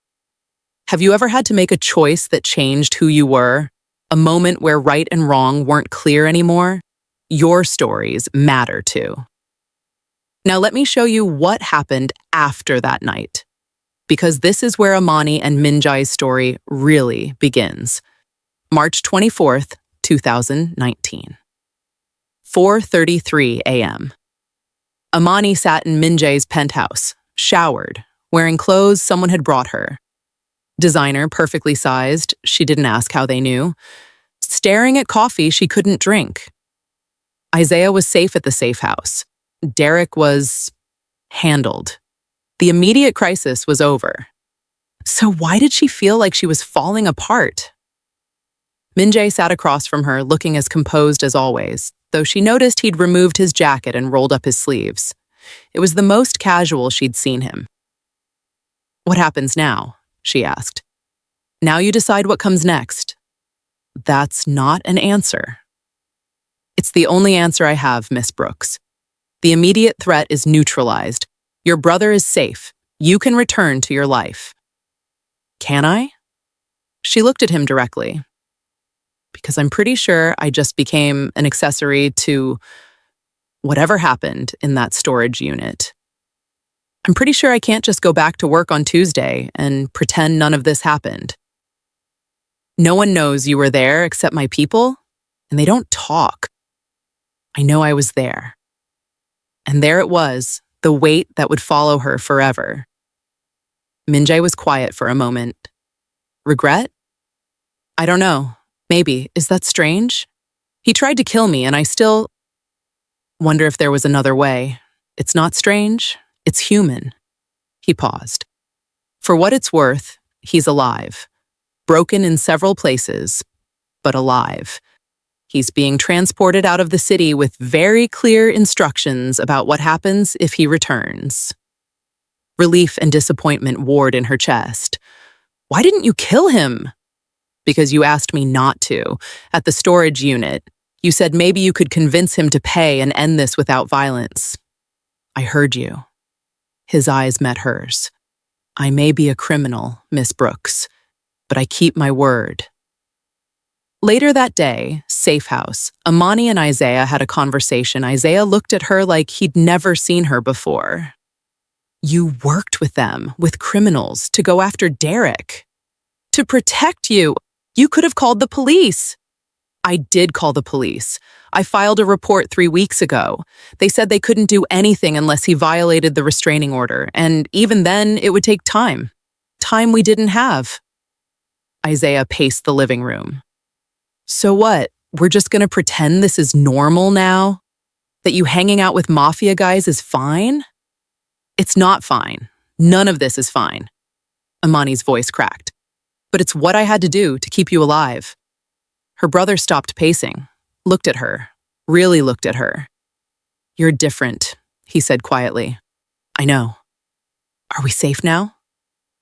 Have you ever had to make a choice that changed who you were? A moment where right and wrong weren't clear anymore? Your stories matter too. Now let me show you what happened after that night. Because this is where Amani and Min-Jae's story really begins. March 24th, 2019. 4:33 a.m. Amani sat in Min-Jae's penthouse, showered, wearing clothes someone had brought her. Designer, perfectly sized, she didn't ask how they knew. Staring at coffee she couldn't drink. Isaiah was safe at the safe house. Derek was handled. The immediate crisis was over. So why did she feel like she was falling apart? Min-Jae sat across from her, looking as composed as always, though she noticed he'd removed his jacket and rolled up his sleeves. It was the most casual she'd seen him. "What happens now?" she asked. "Now you decide what comes next." "That's not an answer." "It's the only answer I have, Miss Brooks. The immediate threat is neutralized. Your brother is safe. You can return to your life." "Can I?" She looked at him directly. "Because I'm pretty sure I just became an accessory to whatever happened in that storage unit. I'm pretty sure I can't just go back to work on Tuesday and pretend none of this happened. No one knows you were there except my people, and they don't talk. I know I was there." And there it was, the weight that would follow her forever. Min-Jae was quiet for a moment. "Regret? I don't know. Maybe. Is that strange? He tried to kill me, and I still wonder if there was another way. It's not strange. It's human." He paused. "For what it's worth, he's alive. Broken in several places, but alive. He's being transported out of the city with very clear instructions about what happens if he returns." Relief and disappointment warred in her chest. "Why didn't you kill him?" "Because you asked me not to. At the storage unit, you said maybe you could convince him to pay and end this without violence. I heard you." His eyes met hers. "I may be a criminal, Miss Brooks, but I keep my word." Later that day, safe house, Amani and Isaiah had a conversation. Isaiah looked at her like he'd never seen her before. "You worked with them, with criminals, to go after Derek. To protect you. You could have called the police." "I did call the police. I filed a report 3 weeks ago. They said they couldn't do anything unless he violated the restraining order, and even then, it would take time. Time we didn't have." Isaiah paced the living room. "So what? We're just gonna pretend this is normal now? That you hanging out with Mafia guys is fine?" "It's not fine. None of this is fine." Amani's voice cracked. "But it's what I had to do to keep you alive." Her brother stopped pacing, looked at her, really looked at her. "You're different," he said quietly. "I know. Are we safe now?"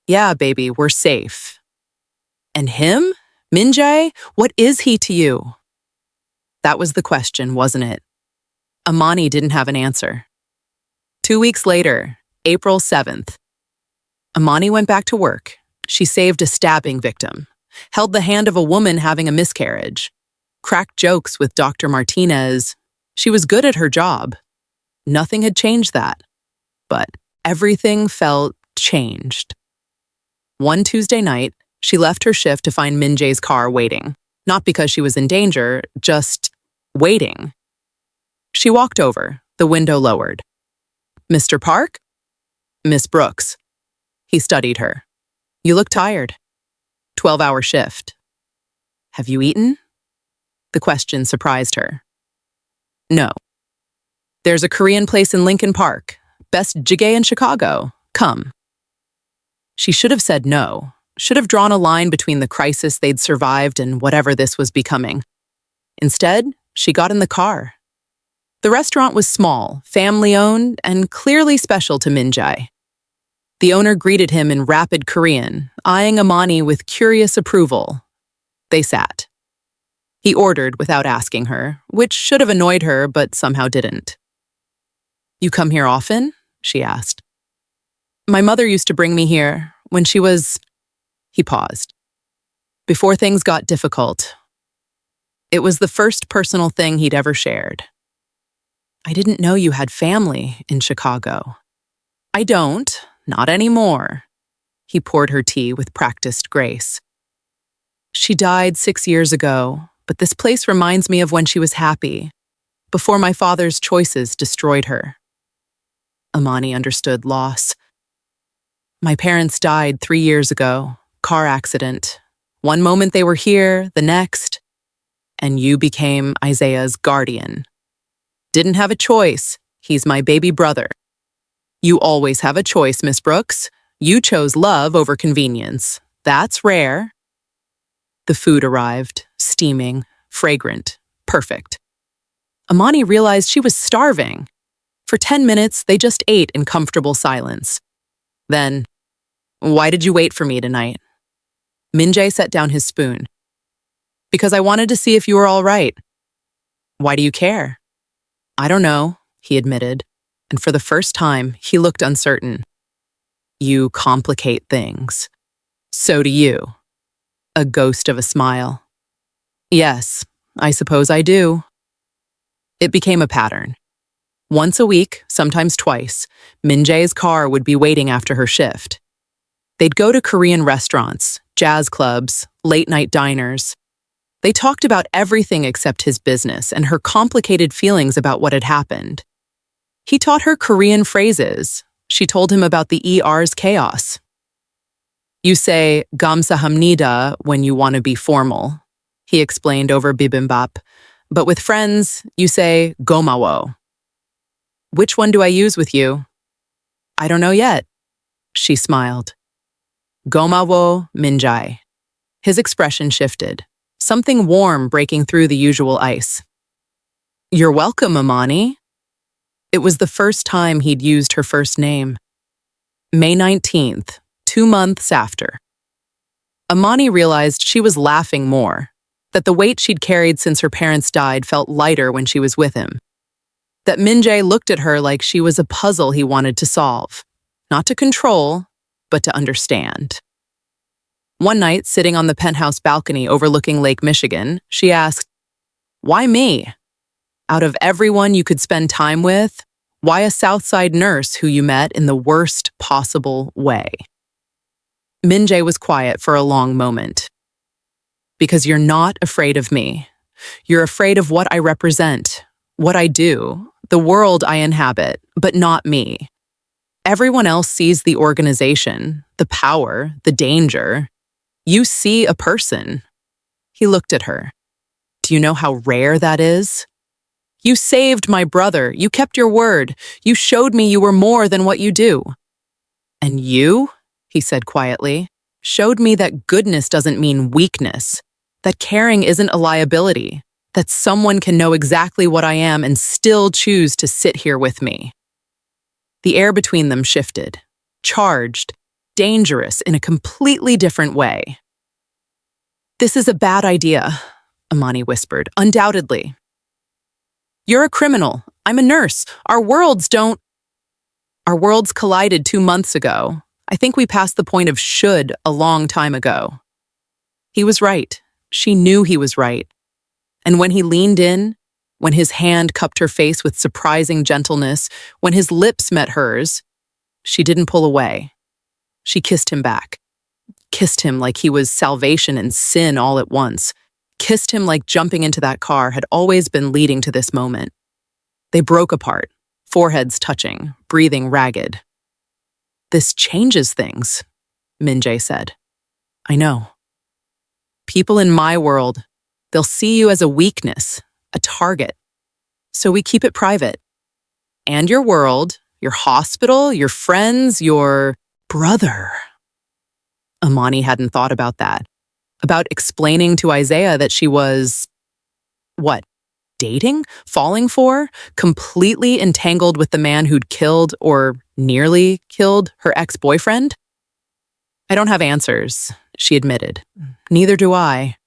"Yeah, baby, we're safe." "And him? Min-Jae? What is he to you?" That was the question, wasn't it? Amani didn't have an answer. 2 weeks later, April 7th, Amani went back to work. She saved a stabbing victim, held the hand of a woman having a miscarriage, cracked jokes with Dr. Martinez. She was good at her job. Nothing had changed that. But everything felt changed. One Tuesday night, she left her shift to find Min-Jae's car waiting. Not because she was in danger, just waiting. She walked over, the window lowered. "Mr. Park?" "Miss Brooks." He studied her. "You look tired." 12-hour shift. "Have you eaten?" The question surprised her. "No." "There's a Korean place in Lincoln Park. Best jjigae in Chicago. Come." She should have said no, should have drawn a line between the crisis they'd survived and whatever this was becoming. Instead, she got in the car. The restaurant was small, family-owned, and clearly special to Min-Jae. The owner greeted him in rapid Korean, eyeing Amani with curious approval. They sat. He ordered without asking her, which should have annoyed her but somehow didn't. "You come here often?" she asked. "My mother used to bring me here when she was..." He paused. "Before things got difficult." It was the first personal thing he'd ever shared. "I didn't know you had family in Chicago." "I don't, not anymore." He poured her tea with practiced grace. "She died 6 years ago, but this place reminds me of when she was happy, before my father's choices destroyed her." Amani understood loss. "My parents died 3 years ago, car accident. One moment they were here, the next, and you became Isaiah's guardian. Didn't have a choice. He's my baby brother. You always have a choice, Miss Brooks. You chose love over convenience. That's rare. The food arrived, steaming, fragrant, perfect. Amani realized she was starving. For 10 minutes, they just ate in comfortable silence. Then, "Why did you wait for me tonight?" Min-Jae set down his spoon. "Because I wanted to see if you were all right." "Why do you care?" "I don't know," he admitted, and for the first time, he looked uncertain. "You complicate things. So do you." A ghost of a smile. "Yes, I suppose I do." It became a pattern. Once a week, sometimes twice, Min-Jae's car would be waiting after her shift. They'd go to Korean restaurants, jazz clubs, late-night diners. They talked about everything except his business and her complicated feelings about what had happened. He taught her Korean phrases. She told him about the ER's chaos. "You say 감사합니다 when you want to be formal," he explained over bibimbap. "But with friends, you say gomawo." "Which one do I use with you?" "I don't know yet." She smiled. Gomawo Min-Jae. His expression shifted, something warm breaking through the usual ice. "You're welcome, Amani." It was the first time he'd used her first name. May 19th, 2 months after. Amani realized she was laughing more, that the weight she'd carried since her parents died felt lighter when she was with him. That Min-Jae looked at her like she was a puzzle he wanted to solve, not to control, but to understand. One night, sitting on the penthouse balcony overlooking Lake Michigan, she asked, "Why me? Out of everyone you could spend time with, why a Southside nurse who you met in the worst possible way?" Min-Jae was quiet for a long moment. "Because you're not afraid of me. You're afraid of what I represent, what I do, the world I inhabit, but not me. Everyone else sees the organization, the power, the danger. You see a person." He looked at her. "Do you know how rare that is? You saved my brother. You kept your word. You showed me you were more than what you do. And you," he said quietly, "showed me that goodness doesn't mean weakness, that caring isn't a liability, that someone can know exactly what I am and still choose to sit here with me." The air between them shifted, charged, dangerous in a completely different way. "This is a bad idea," Amani whispered, "undoubtedly. You're a criminal. I'm a nurse. Our worlds collided 2 months ago. I think we passed the point of should a long time ago." He was right. She knew he was right. And when he leaned in, when his hand cupped her face with surprising gentleness, when his lips met hers, she didn't pull away. She kissed him back. Kissed him like he was salvation and sin all at once. Kissed him like jumping into that car had always been leading to this moment. They broke apart, foreheads touching, breathing ragged. "This changes things," Min-Jae said. "I know. People in my world, they'll see you as a weakness, a target. So we keep it private. And your world, your hospital, your friends, your brother." Amani hadn't thought about that. About explaining to Isaiah that she was, what, dating? Falling for? Completely entangled with the man who'd killed or nearly killed her ex-boyfriend? "I don't have answers," she admitted. "Neither do I."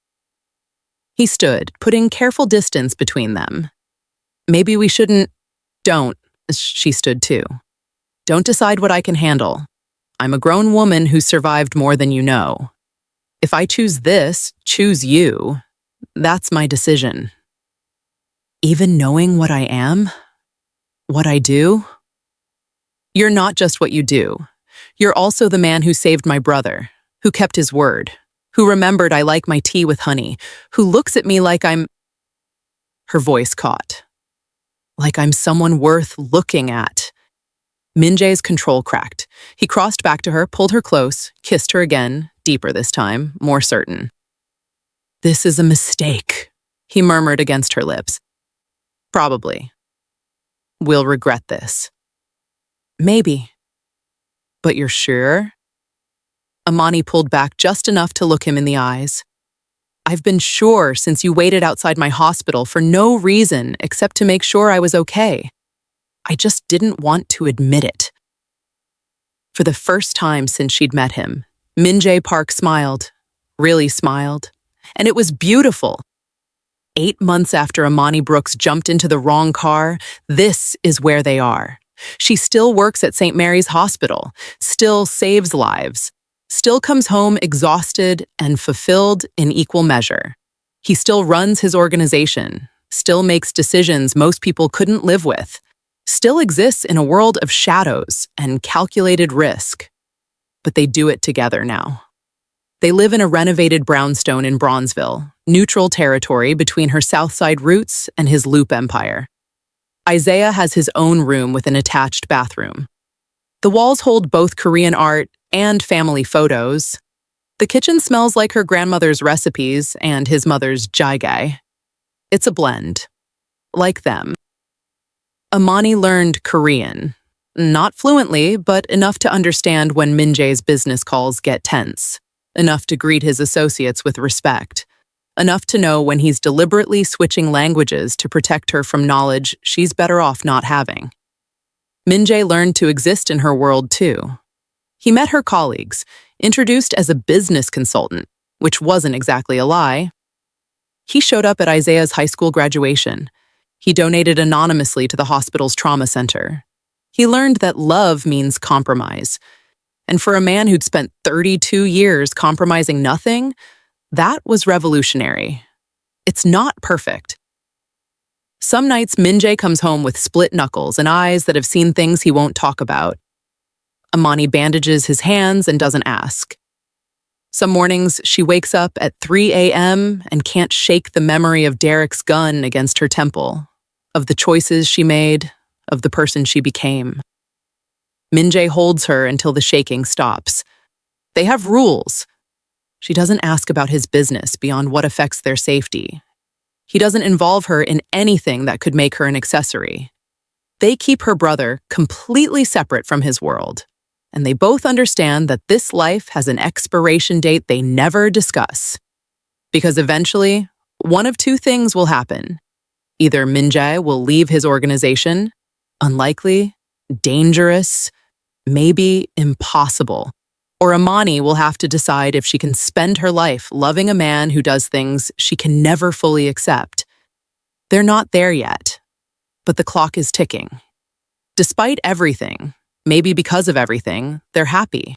He stood, putting careful distance between them. "Maybe we shouldn't—" "Don't," she stood too. "Don't decide what I can handle. I'm a grown woman who survived more than you know. If I choose this, choose you, that's my decision. Even knowing what I am, what I do, you're not just what you do. You're also the man who saved my brother, who kept his word, who remembered I like my tea with honey, who looks at me like I'm—" Her voice caught. "Like I'm someone worth looking at." Min-Jae's control cracked. He crossed back to her, pulled her close, kissed her again, deeper this time, more certain. "This is a mistake," he murmured against her lips. "Probably. We'll regret this." "Maybe. But you're sure?" Amani pulled back just enough to look him in the eyes. "I've been sure since you waited outside my hospital for no reason except to make sure I was okay. I just didn't want to admit it." For the first time since she'd met him, Min-Jae Park smiled, really smiled, and it was beautiful. 8 months after Amani Brooks jumped into the wrong car, this is where they are. She still works at St. Mary's Hospital, still saves lives, still comes home exhausted and fulfilled in equal measure. He still runs his organization, still makes decisions most people couldn't live with, still exists in a world of shadows and calculated risk. But they do it together now. They live in a renovated brownstone in Bronzeville, neutral territory between her Southside roots and his Loop empire. Isaiah has his own room with an attached bathroom. The walls hold both Korean art and family photos. The kitchen smells like her grandmother's recipes and his mother's jjigae. It's a blend. Like them. Amani learned Korean. Not fluently, but enough to understand when Min-Jae's business calls get tense. Enough to greet his associates with respect. Enough to know when he's deliberately switching languages to protect her from knowledge she's better off not having. Min-Jae learned to exist in her world too. He met her colleagues, introduced as a business consultant, which wasn't exactly a lie. He showed up at Isaiah's high school graduation. He donated anonymously to the hospital's trauma center. He learned that love means compromise. And for a man who'd spent 32 years compromising nothing, that was revolutionary. It's not perfect. Some nights, Min-Jae comes home with split knuckles and eyes that have seen things he won't talk about. Amani bandages his hands and doesn't ask. Some mornings, she wakes up at 3 a.m. and can't shake the memory of Derek's gun against her temple, of the choices she made, of the person she became. Min-Jae holds her until the shaking stops. They have rules. She doesn't ask about his business beyond what affects their safety. He doesn't involve her in anything that could make her an accessory. They keep her brother completely separate from his world, and they both understand that this life has an expiration date they never discuss. Because eventually, one of two things will happen. Either Min-Jae will leave his organization, unlikely, dangerous, maybe impossible, or Amani will have to decide if she can spend her life loving a man who does things she can never fully accept. They're not there yet, but the clock is ticking. Despite everything, maybe because of everything, they're happy.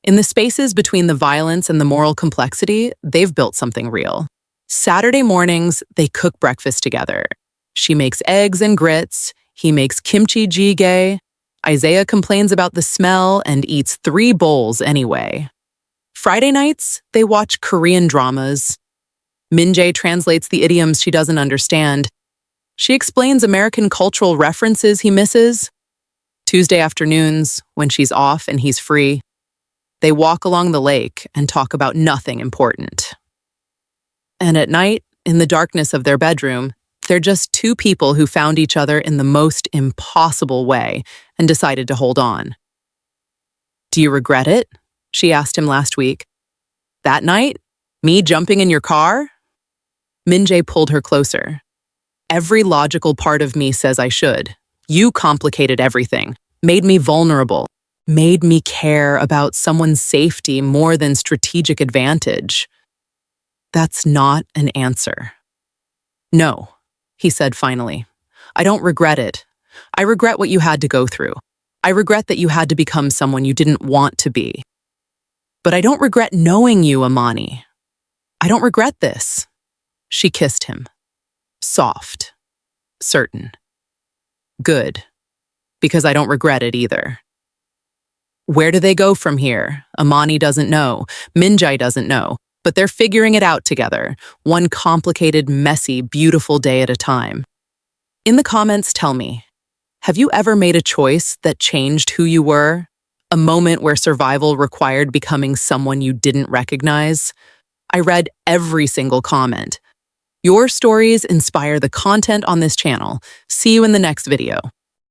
In the spaces between the violence and the moral complexity, they've built something real. Saturday mornings, they cook breakfast together. She makes eggs and grits, he makes kimchi jjigae. Isaiah complains about the smell and eats 3 bowls anyway. Friday nights, they watch Korean dramas. Min-Jae translates the idioms she doesn't understand. She explains American cultural references he misses. Tuesday afternoons, when she's off and he's free, they walk along the lake and talk about nothing important. And at night, in the darkness of their bedroom, they're just 2 people who found each other in the most impossible way and decided to hold on. "Do you regret it?" she asked him last week. "That night? Me jumping in your car?" Min-Jae pulled her closer. "Every logical part of me says I should. You complicated everything, made me vulnerable, made me care about someone's safety more than strategic advantage." "That's not an answer." "No," he said finally. "I don't regret it. I regret what you had to go through. I regret that you had to become someone you didn't want to be. But I don't regret knowing you, Amani. I don't regret this." She kissed him. Soft. Certain. "Good. Because I don't regret it either." Where do they go from here? Amani doesn't know. Min-Jae doesn't know. But they're figuring it out together, one complicated, messy, beautiful day at a time. In the comments, tell me, have you ever made a choice that changed who you were? a moment where survival required becoming someone you didn't recognize. I read every single comment. Your stories inspire the content on this channel. See you in the next video.